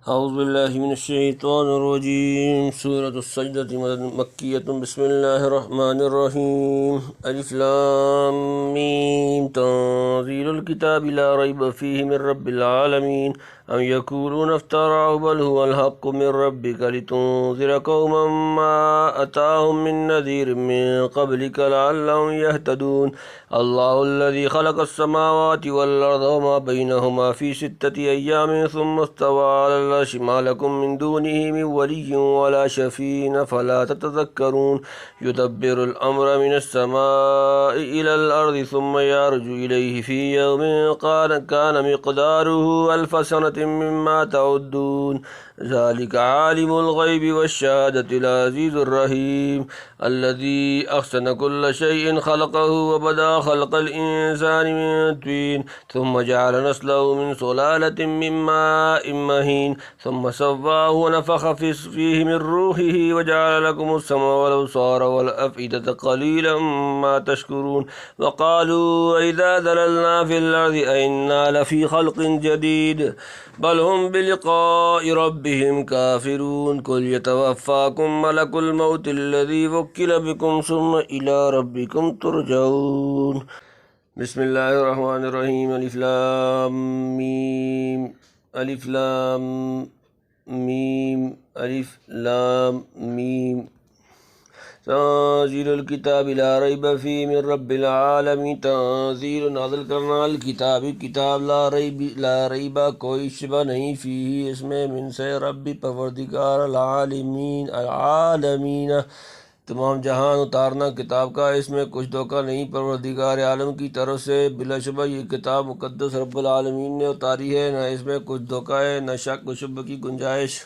اعوذ باللہ من الشیطان الرجیم سورۃ السجدۃ مکیۃ بسم اللہ الرحمن الرحیم الف لام میم تنزیل الکتاب لا ریب فیہ من رب العالمین ام یقولون افتراه بل هو الحق من ربک لتنذر قوما ما اتاهم من نذیر من قبلک لعلهم یہتدون اللہ الذی خلق السماوات والارض وما بینہما فی ستۃ ایام ثم استوى علی العرش ما لکم من دونہ من ولی ولا شفیع فلا تتذکرون یدبر الامر من السماء الى الارض ثم یعرج الیہ فی یوم کان مقدارہ الف سنۃ مما تعدون ذلك عالم الغیب والشہادۃ العزیز الرحیم الذي احسن كل شيء خلقه وبدأ خلق الانسان من طين ثم جعل نسله من سلالة من ماء مهين ثم سواه ونفخ فيه من روحه وجعل لكم السمع والابصار والافئدة قليلا ما تشكرون وقالوا اذا ضللنا في الارض ائنا لفي خلق جديد بل هم بلقاء ربهم كافرون قل يتوفاكم ملك الموت الذي وكل بكم ثم إلى ربكم ترجعون بسم اللہ الرحمن الرحیم الف لام میم الف لام میم الف لام میم تنزیل الکتاب لا ریب فیہ من رب العالمین تنزیل نازل کرنا الکتاب کتاب لا ریب کوئی شبہ نہیں فیہ اس میں من سے رب پروردگار العالمین تمام جہان اتارنا کتاب کا اس میں کچھ دھوکہ نہیں پروردگار عالم کی طرف سے بلا شبہ یہ کتاب مقدس رب العالمین نے اتاری ہے نہ اس میں کچھ دھوکہ ہے نہ شک و شبہ کی گنجائش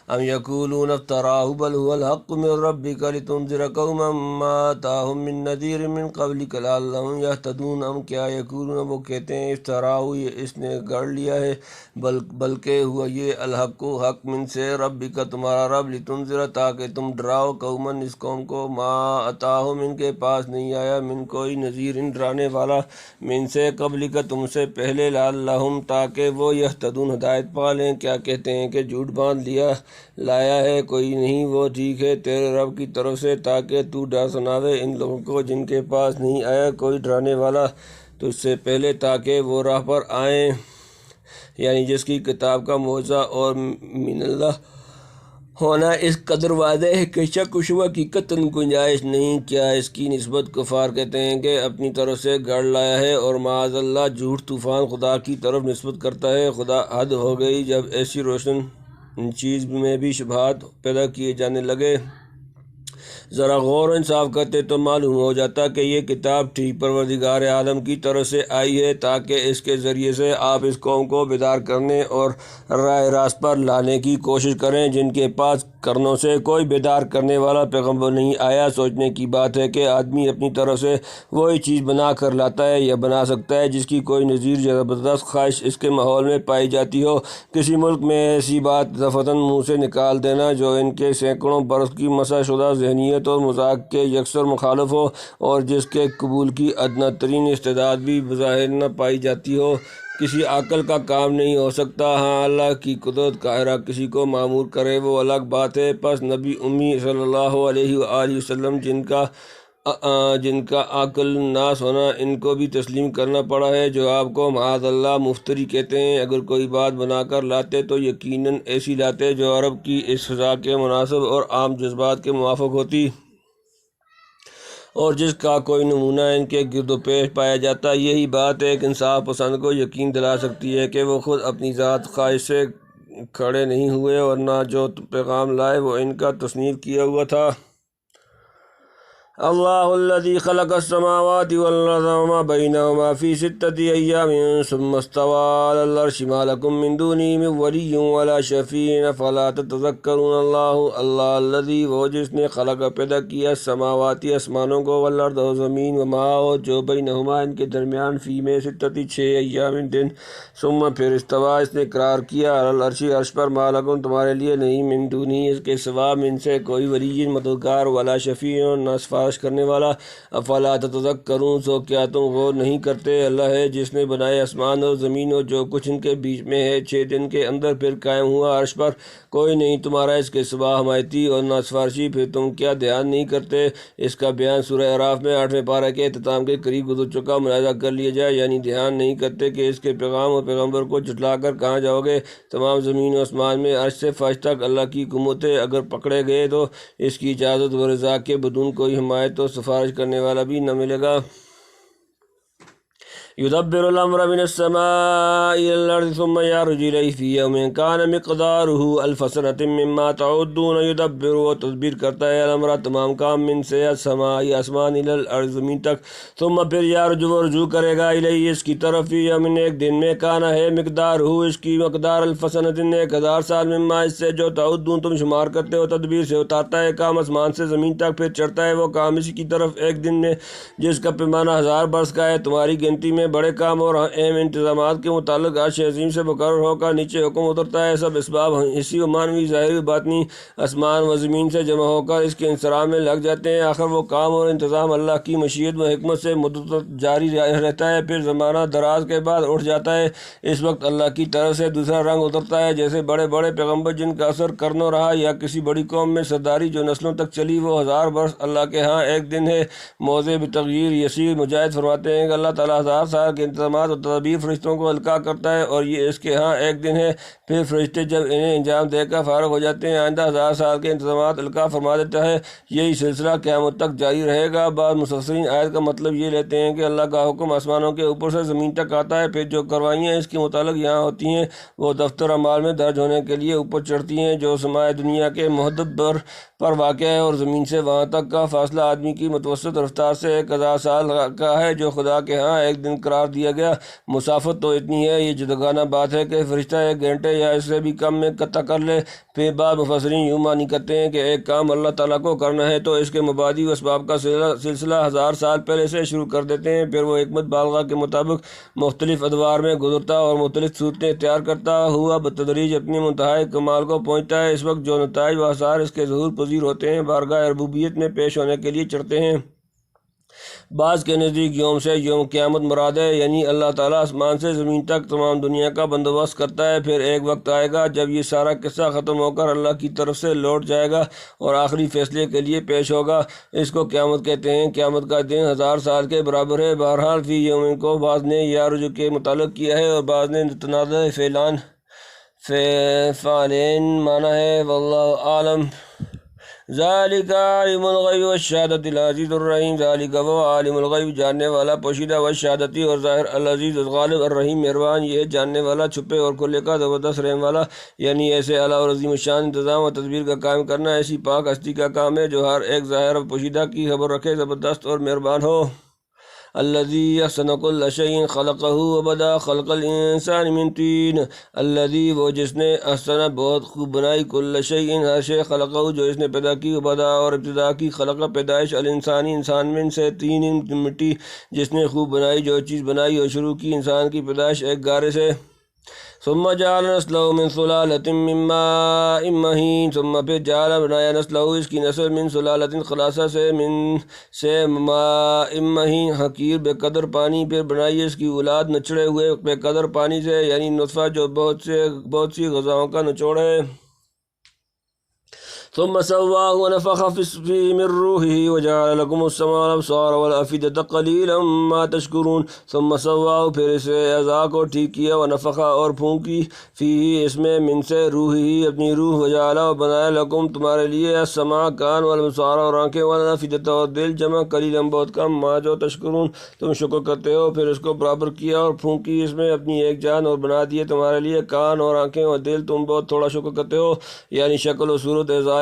ام یقولون افتراہ بل هو الحق من ربک لتنذر قوما ما آتاہم من نذیر من قبلک لعلہم یہتدون کیا یقولون وہ کہتے ہیں افتراہ یہ اس نے گڑھ لیا ہے بلکہ ہوا یہ الحق حق من سے ربک تمہارا رب لتنذر تاکہ تم ڈراؤ قوما اس قوم کو ما آتاہم ان کے پاس نہیں آیا من کوئی نذیر ان ڈرانے والا من سے قبلک تم سے پہلے لعلہم تاکہ وہ یہتدون ہدایت پا لیں کیا کہتے ہیں کہ جھوٹ باندھ لایا ہے کوئی نہیں وہ ٹھیک ہے تیرے رب کی طرف سے تاکہ تو ڈر سناوے ان لوگوں کو جن کے پاس نہیں آیا کوئی ڈرانے والا تجھ سے پہلے تاکہ وہ راہ پر آئیں یعنی جس کی کتاب کا معجزہ اور من اللہ ہونا اس قدر واضح ہے کہ شک و شبہ کی قطعاً گنجائش نہیں کیا اس کی نسبت کفار کہتے ہیں کہ اپنی طرف سے گڑھ لایا ہے اور معاذ اللہ جھوٹ طوفان خدا کی طرف نسبت کرتا ہے خدا حد ہو گئی جب ایسی روشن چیز میں بھی شبہات پیدا کیے جانے لگے ذرا غور و انصاف کرتے تو معلوم ہو جاتا کہ یہ کتاب ٹھیک پروردگار عالم کی طرف سے آئی ہے تاکہ اس کے ذریعے سے آپ اس قوم کو بیدار کرنے اور راہ راست پر لانے کی کوشش کریں جن کے پاس کرنوں سے کوئی بیدار کرنے والا پیغمبر نہیں آیا سوچنے کی بات ہے کہ آدمی اپنی طرف سے وہی چیز بنا کر لاتا ہے یا بنا سکتا ہے جس کی کوئی نظیر یا زبردست خواہش اس کے ماحول میں پائی جاتی ہو کسی ملک میں ایسی بات دفتن منہ سے نکال دینا جو ان کے سینکڑوں برس کی مسح شدہ ذہنیت اور مذاق کے یکسر مخالف ہو اور جس کے قبول کی ادنیٰ ترین استعداد بھی بظاہر نہ پائی جاتی ہو کسی عقل کا کام نہیں ہو سکتا ہاں اللہ کی قدرت قاہرہ کسی کو معمور کرے وہ الگ بات ہے پس نبی امی صلی اللہ علیہ وآلہ وسلم جن کا عقل ناس ہونا ان کو بھی تسلیم کرنا پڑا ہے جو آپ کو معاذ اللہ مفتری کہتے ہیں اگر کوئی بات بنا کر لاتے تو یقیناً ایسی لاتے جو عرب کی اس فضا کے مناسب اور عام جذبات کے موافق ہوتی اور جس کا کوئی نمونہ ان کے گرد و پیش پایا جاتا یہی بات ایک انصاف پسند کو یقین دلا سکتی ہے کہ وہ خود اپنی ذات خواہش سے کھڑے نہیں ہوئے ورنہ جو پیغام لائے وہ ان کا تصنیف کیا ہوا تھا اللہ الذی خلق السماوات والارض وما بینہما فی ستۃ ایام ثم استوی علی العرش ما لکم من دونہ من ولی ولا شفیع فلا تتذکرون اللہ الذی وہ جس نے خلق پیدا کیا السماواتی آسمانوں کو والارض و زمین وما جو بینہما ان کے درمیان فی میں ستۃ 6 ایام دن ثم پھر استوی اس نے قرار کیا علی العرش عرش پر ما لکم تمہارے لیے نہیں من دونہ اس کے سوا من سے کوئی ولی مددگار ولا شفیع نہ سفارش کرنے والا۔ افلا تتذکرون، سو کیا تم غور نہیں کرتے؟ اللہ ہے جس نے بنائے آسمان اور زمین اور جو کچھ ان کے بیچ میں ہے 6 دن کے اندر، پھر قائم ہوا عرش پر، کوئی نہیں تمہارا اس کے سوا حمایتی اور نہ سفارشی، پھر تم کیا دھیان نہیں کرتے؟ اس کا بیان سورہ اعراف میں 8ویں پارہ کے اختتام کے قریب گزر چکا، ملاحظہ کر لیا جائے، یعنی دھیان نہیں کرتے کہ اس کے پیغام اور پیغمبر کو جھٹلا کر کہاں جاؤ گے؟ تمام زمین و آسمان میں عرش سے فرش تک اللہ کی حکومتیں اگر پکڑے گئے تو اس کی اجازت و رضا کے بدون کوئی حمایت و سفارش کرنے والا بھی نہ ملے گا۔ يدبر الأمر من السماء إلى الأرض ثم يعرج إليه في يوم كان مقداره ألف سنة مما تعدون۔ يدبر، و تدبیر کرتا ہے، الامر تمام کام، من سے السماء آسمان، إلى الأرض زمین تک، ثم پھر يعرج و رجوع کرے گا، إليه اس کی طرف، في يوم ایک دن میں، کانا ہے، مقداره اس کی مقدار، ألف سنة 1000 سال، مما اس سے جو تعدون تم شمار کرتے ہو۔ تدبیر سے اتارتا ہے کام آسمان سے زمین تک، پھر چڑھتا ہے وہ کام اسی کی طرف ایک دن میں جس کا پیمانہ 1000 برس کا ہے، تمہاری گنتی میں بڑے کام اور اہم انتظامات کے متعلق عرش عظیم سے مقرر ہو کر نیچے حکم اترتا ہے۔ سب اسباب حسی و معنوی، ظاہری و باطنی، آسمان و زمین سے جمع ہو کر اس کے انصراف میں لگ جاتے ہیں۔ آخر وہ کام اور انتظام اللہ کی مشیت و حکمت سے مدت جاری رہتا ہے، پھر زمانہ دراز کے بعد اٹھ جاتا ہے۔ اس وقت اللہ کی طرف سے دوسرا رنگ اترتا ہے، جیسے بڑے بڑے پیغمبر جن کا اثر کرنو رہا، یا کسی بڑی قوم میں سرداری جو نسلوں تک چلی، وہ 1000 برس اللہ کے ہاں ایک دن ہے۔ موضع بتغیر یسیر مجاہد فرماتے ہیں کہ اللہ تعالیٰ 1000 سال کے انتظامات اور تدابیر فرشتوں کو القاء کرتا ہے اور یہ اس کے ہاں ایک دن ہے۔ پھر فرشتے جب انہیں انجام دے کر فارغ ہو جاتے ہیں، آئندہ 1000 سال کے انتظامات القاء فرما دیتا ہے۔ یہی سلسلہ قیامت تک جاری رہے گا۔ بعض مفسرین آیت کا مطلب یہ لیتے ہیں کہ اللہ کا حکم آسمانوں کے اوپر سے زمین تک آتا ہے، پھر جو کروائیاں اس کے متعلق یہاں ہوتی ہیں وہ دفتر اعمال میں درج ہونے کے لیے اوپر چڑھتی ہیں، جو سمائے دنیا کے محدب پر واقع ہے، اور زمین سے وہاں تک کا فاصلہ آدمی کی متوسط رفتار سے 1000 سال کا ہے، جو خدا کے ہاں ایک دن قرار دیا گیا۔ مسافت تو اتنی ہے، یہ جداگانہ بات ہے کہ فرشتہ 1 گھنٹے یا اس سے بھی کم میں قطع کر لے۔ پھر بعض مفسرین یوں معنی کرتے ہیں کہ ایک کام اللہ تعالیٰ کو کرنا ہے تو اس کے مبادی و اسباب کا سلسلہ 1000 سال پہلے سے شروع کر دیتے ہیں، پھر وہ حکمت بالغہ کے مطابق مختلف ادوار میں گزرتا اور مختلف صورتیں اختیار کرتا ہوا بتدریج اپنی منتہائی کمال کو پہنچتا ہے۔ اس وقت جو نتائج و آثار اس کے ظہور پذیر ہوتے ہیں، بارگاہ ربوبیت میں پیش ہونے کے لیے چڑھتے ہیں۔ بعض کے نزدیک یوم سے یوم قیامت مراد ہے، یعنی اللہ تعالیٰ آسمان سے زمین تک تمام دنیا کا بندوبست کرتا ہے، پھر ایک وقت آئے گا جب یہ سارا قصہ ختم ہو کر اللہ کی طرف سے لوٹ جائے گا اور آخری فیصلے کے لیے پیش ہوگا۔ اس کو قیامت کہتے ہیں۔ قیامت کا دن 1000 سال کے برابر ہے۔ بہرحال فی یوم کو بعض نے یارج کے متعلق کیا ہے اور بعض نے متنازع فعلین مانا ہے، واللہ عالم۔ ذالک عالم الغیب والشہادۃ العزیز الرحیم، ذالک وہ عالم الغیب جاننے والا پوشیدہ، والشہادتی اور ظاہر، العزیز غالب، الرحیم مہربان، یہ جاننے والا چھپے اور کھلے کا، زبردست رحم والا، یعنی ایسے اعلیٰ اور عظیم الشان انتظام و تدبیر کا قائم کرنا ایسی پاک ہستی کا کام ہے جو ہر ایک ظاہر اور پوشیدہ کی خبر رکھے، زبردست اور مہربان ہو۔ الذی احسن کل شیء خلقہ وبدأ خلق الانسان من طین، الذی وہ جس نے احسن بہت خوب بنائی، کل شیء ہر شے، خلقہ جو اس نے پیدا کی، وبدأ اور ابتدا کی، خلق پیدائش، الانسانی انسان، من سے طین مٹی، جس نے خوب بنائی جو چیز بنائی اور شروع کی انسان کی پیدائش ایک گارے سے۔ ثم جعل نسلہ من سلالۃ من ماء مہین، ثم پھر جعل بنایا نسلہ اس کی نسل، من سلالۃ خلاصہ سے ماء مہین حقیر بے قدر پانی، پھر بنائی اس کی اولاد نچڑے ہوئے بے قدر پانی سے، یعنی نطفہ جو بہت سی غذاؤں کا نچوڑ ہے۔ ثم سواه ونفخ فيه من روحه وجعل لكم السمع والابصار والافئدة قليلا ما تشكرون۔ ثم سواه پھر اس اعضاء کو ٹھیک کیا، ونفخ اور پھونکی، فيه اس میں، من سے روح ہی اپنی روح، وجعل اور بنایا لكم تمہارے لیے، السمع کان، والابصار اور آنکھیں، والافئدة اور دل، جمع قلیلا بہت کم، ما جو تشکرون تم شکر کرتے ہو۔ پھر اس کو برابر کیا اور پھونکی اس میں اپنی ایک جان، اور بنا دیے تمہارے لیے کان اور آنکھیں اور دل، تم بہت تھوڑا شکر کرتے ہو، یعنی شکل و صورت اعضاء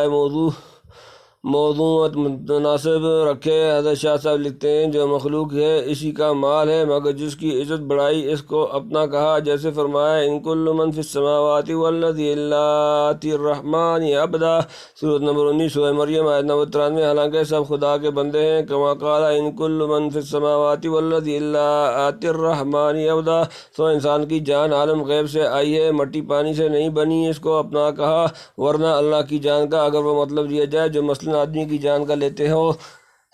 موضوعات مناسب رکھے۔ حضرت شاہ صاحب لکھتے ہیں جو مخلوق ہے اسی کا مال ہے، مگر جس کی عزت بڑھائی اس کو اپنا کہا، جیسے فرمایا ان کل من فی السماوات والذی الا آتی الرحمن عبدا، سورۃ نمبر 19 سورہ مریم آیت نمبر 93۔ حالانکہ سب خدا کے بندے ہیں، کما قال ان کل من فی السماوات والذی الا آتی الرحمن عبدا، تو انسان کی جان عالم غیب سے آئی ہے، مٹی پانی سے نہیں بنی، اس کو اپنا کہا، ورنہ اللہ کی جان کا اگر وہ مطلب لیا جائے جو مثلا آدمی کی جان کا لیتے ہو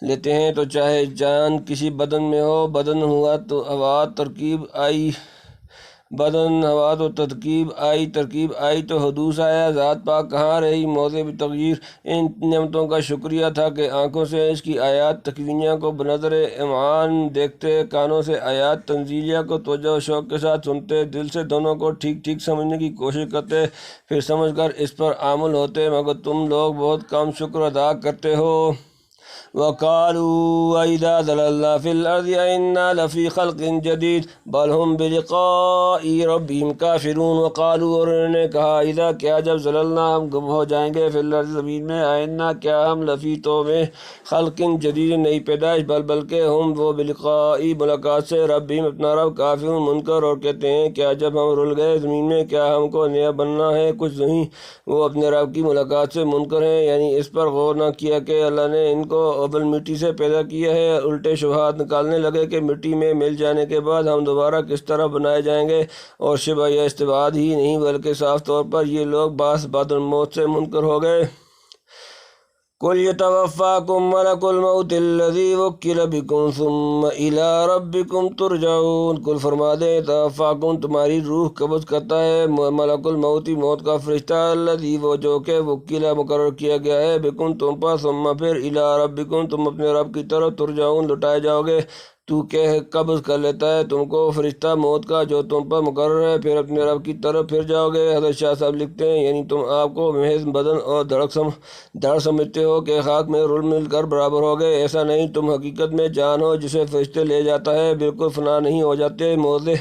لیتے ہیں تو چاہے جان کسی بدن میں ہو، بدن ہوا تو ہوا ترکیب آئی، بدن ہوا تو ترکیب آئی تو حدوث آیا، ذات پاک کہاں رہی موضع تغیر۔ ان نعمتوں کا شکریہ تھا کہ آنکھوں سے اس کی آیات تکوینیہ کو بنظر امعان دیکھتے، کانوں سے آیات تنزیلیہ کو توجہ و شوق کے ساتھ سنتے، دل سے دونوں کو ٹھیک ٹھیک سمجھنے کی کوشش کرتے، پھر سمجھ کر اس پر عامل ہوتے، مگر تم لوگ بہت کم شکر ادا کرتے ہو۔ وَقَالُوا وَإِذَا ضَلَلْنَا فِي الْأَرْضِ أَإِنَّا لَفِي خَلْقٍ جَدِيدٍ بَلْ هُمْ بِلِقَاءِ رَبِّهِمْ كَافِرُونَ۔ وَقَالُوا، اور انہوں نے کہا، اذا کیا جب ضللنا ہم گم ہو جائیں گے، فی الارض زمین میں، أإِنَّا کیا ہم لفی تو میں خلق جدید نئی پیدائش، بلکہ ہم وہ بلقاء ملاقات سے ربہم اپنا رب کافرون منکر، اور کہتے ہیں کیا جب ہم رل گئے زمین میں کیا ہم کو نیا بننا ہے کچھ نہیں، وہ اپنے رب کی ملاقات سے منکر ہیں، یعنی اس پر غور نہ کیا کہ اللہ نے ان کو اول مٹی سے پیدا کیا ہے، الٹے شبہات نکالنے لگے کہ مٹی میں مل جانے کے بعد ہم دوبارہ کس طرح بنائے جائیں گے، اور شبہ یا استبعاد ہی نہیں بلکہ صاف طور پر یہ لوگ بعث بعد الموت سے منکر ہو گئے۔ قُلْ يَتَوَفَّاكُم مَلَكُ الْمَوْتِ الَّذِي وُكِّلَ بِكُمْ ثُمَّ إِلَىٰ رَبِّكُمْ تُرْجَعُونَ۔ قل فرما دے، يَتَوَفَّاكُم تمہاری روح قبض کرتا ہے، ملک الموت موت کا فرشتہ، الذی وہ جو کہ وکیل مقرر کیا گیا ہے، بکم تم پر، ثم پھر الی ربکم تم اپنے رب کی طرف ترجعون لٹائے جاؤ گے۔ تو کہ قبض کر لیتا ہے تم کو فرشتہ موت کا جو تم پر مقرر ہے، پھر اپنے رب کی طرف پھر جاؤ گے۔ حضرت شاہ صاحب لکھتے ہیں، یعنی تم آپ کو محض بدن اور دھڑ سمجھتے ہو کہ خاک میں رل مل کر برابر ہو گئے، ایسا نہیں، تم حقیقت میں جان ہو جسے فرشتے لے جاتا ہے، بالکل فنا نہیں ہو جاتے۔ موضع